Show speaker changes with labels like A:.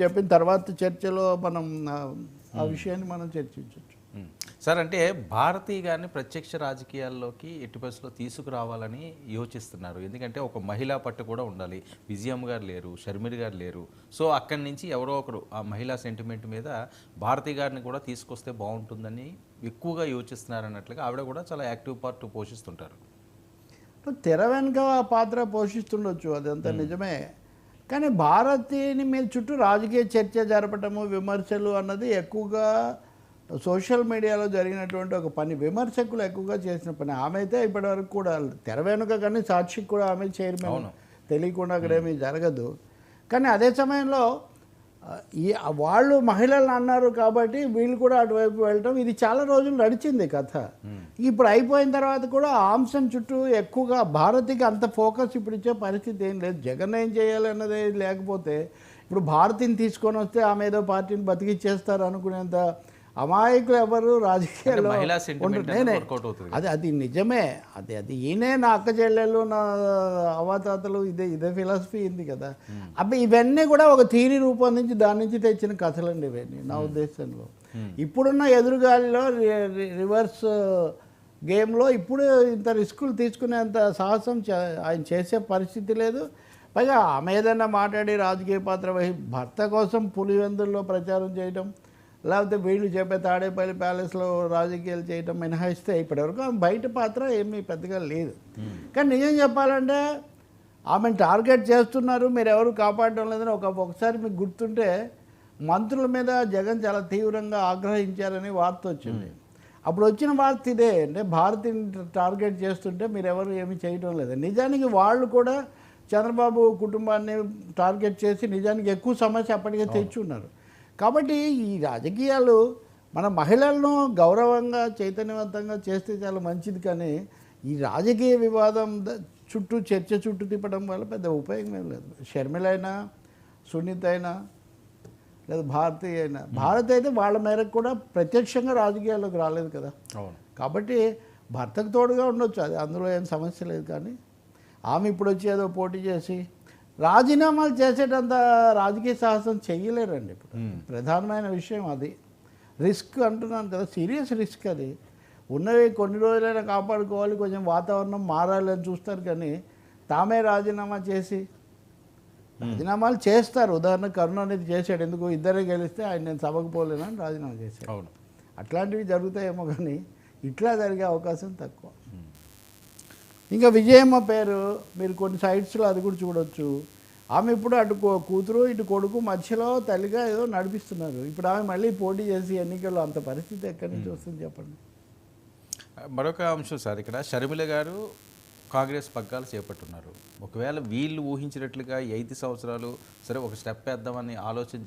A: చెప్పిన తర్వాత చర్చలో మనం ఆ విషయాన్ని మనం చర్చించవచ్చు.
B: సార్, అంటే భారతీయ గారిని ప్రత్యక్ష రాజకీయాల్లోకి ఎట్టి పరిస్థితుల్లో తీసుకురావాలని యోచిస్తున్నారు. ఎందుకంటే ఒక మహిళా పట్టు కూడా ఉండాలి. విజయమ్మ గారు లేరు, షర్మిల గారు లేరు. సో అక్కడి నుంచి ఎవరో ఒకరు ఆ మహిళా సెంటిమెంట్ మీద భారతీయ గారిని కూడా తీసుకొస్తే బాగుంటుందని ఎక్కువగా యోచిస్తున్నారు అన్నట్లుగా ఆవిడ కూడా చాలా యాక్టివ్ పార్ట్ పోషిస్తుంటారు.
A: తెర వెనుక పాత్ర పోషిస్తుండొచ్చు, అదంతా నిజమే. కానీ భారతీయుని మీద చుట్టూ రాజకీయ చర్చ జరపటము, విమర్శలు అన్నది ఎక్కువగా సోషల్ మీడియాలో జరిగినటువంటి ఒక పని. విమర్శకులు ఎక్కువగా చేసిన పని. ఆమె అయితే ఇప్పటివరకు కూడా తెర వెనుక కానీ సాక్షికి కూడా ఆమె చైర్మన్, తెలియకుండా అక్కడేమీ జరగదు. కానీ అదే సమయంలో ఈ వాళ్ళు మహిళలను అన్నారు కాబట్టి వీళ్ళు కూడా అటువైపు వెళ్ళటం, ఇది చాలా రోజులు నడిచింది కథ. ఇప్పుడు అయిపోయిన తర్వాత కూడా ఆ అంశం చుట్టూ ఎక్కువగా భారతికి అంత ఫోకస్ ఇప్పుడు ఇచ్చే పరిస్థితి ఏం లేదు. జగన్ ఏం చేయాలి అన్నది లేకపోతే ఇప్పుడు భారతిని తీసుకొని వస్తే ఆమె ఏదో పార్టీని బతికిచ్చేస్తారు అనుకునేంత అమాయకులు ఎవరు రాజకీయాల్లో అది నిజమే. అది ఈయనే నా అక్క చెల్లెళ్ళు, నా అవాతాతలు, ఇదే ఫిలాసఫీ ఉంది కదా. అప్పుడు ఇవన్నీ కూడా ఒక థియరీ రూపొందించి దాని నుంచి తెచ్చిన కథలండి ఇవన్నీ నా ఉద్దేశంలో. ఇప్పుడున్న ఎదురుగాలిలో రివర్స్ గేమ్లో ఇప్పుడు ఇంత రిస్కులు తీసుకునేంత సాహసం ఆయన చేసే పరిస్థితి లేదు. పైగా ఆమె ఏదైనా మాట్లాడి రాజకీయ పాత్ర భర్త కోసం పులివెందుల్లో ప్రచారం చేయడం, లేకపోతే వీళ్ళు చెప్పే తాడేపల్లి ప్యాలెస్లో రాజకీయాలు చేయటం మినహాయిస్తే ఇప్పటివరకు ఆమె బయట పాత్ర ఏమీ పెద్దగా లేదు. కానీ నిజం చెప్పాలంటే ఆమెను టార్గెట్ చేస్తున్నారు, మీరు ఎవరు కాపాడడం లేదని ఒకసారి మీకు గుర్తుంటే మంత్రుల మీద జగన్ చాలా తీవ్రంగా ఆగ్రహించారని వార్త వచ్చింది. అప్పుడు వచ్చిన వార్త ఇదే, అంటే భారతిని టార్గెట్ చేస్తుంటే మీరు ఎవరు ఏమీ చేయడం లేదు. నిజానికి వాళ్ళు కూడా చంద్రబాబు కుటుంబాన్ని టార్గెట్ చేసి నిజానికి ఎక్కువ సమస్య అప్పటికే తెచ్చి ఉన్నారు. కాబట్టి ఈ రాజకీయాలు మన మహిళలను గౌరవంగా చైతన్యవంతంగా చేస్తే చాలా మంచిది. కానీ ఈ రాజకీయ వివాదం చుట్టూ చర్చ చుట్టూ తిప్పడం వల్ల పెద్ద ఉపయోగం ఏం లేదు. షర్మిల అయినా, సునీత అయినా, లేదా భారతి అయినా, భారత్ అయితే వాళ్ళ మేరకు కూడా ప్రత్యక్షంగా రాజకీయాల్లోకి రాలేదు కదా. కాబట్టి భర్తకు తోడుగా ఉండొచ్చు, అది అందులో ఏం సమస్య లేదు. కానీ ఆమె ఇప్పుడు వచ్చి ఏదో పోటీ చేసి రాజీనామాలు చేసేటంత రాజకీయ సాహసం చెయ్యలేరండి. ఇప్పుడు ప్రధానమైన విషయం అది. రిస్క్ అంటున్నాను కదా, సీరియస్ రిస్క్ అది. ఉన్నవి కొన్ని రోజులైనా కాపాడుకోవాలి, కొంచెం వాతావరణం మారాలి అని చూస్తారు. కానీ తామే రాజీనామా చేసి, రాజీనామాలు చేస్తారు. ఉదాహరణకు కరుణానిధి చేశాడు, ఎందుకు ఇద్దరే గెలిస్తే ఆయన నేను సభకు పోలేనని రాజీనామా చేశాడు.
B: అవును,
A: అట్లాంటివి జరుగుతాయేమో, కానీ ఇట్లా జరిగే అవకాశం తక్కువ. ఇంకా విజయమ్మ పేరు మీరు కొన్ని సైట్స్లో అది కూడా చూడొచ్చు. ఆమె ఇప్పుడు అటు కూతురు ఇటు కొడుకు మధ్యలో తల్లిగా ఏదో నడిపిస్తున్నారు. ఇప్పుడు ఆమె మళ్ళీ పోటీ చేసి ఎన్నికల్లో అంత పరిస్థితి ఎక్కడి నుంచి వస్తుంది చెప్పండి.
B: మరొక అంశం సార్, ఇక్కడ షర్మిల గారు కాంగ్రెస్ పగ్గాలు చేపట్టున్నారు. ఒకవేళ వీళ్ళు ఊహించినట్లుగా 5 సంవత్సరాలు సరే ఒక స్టెప్ వేద్దామని ఆలోచన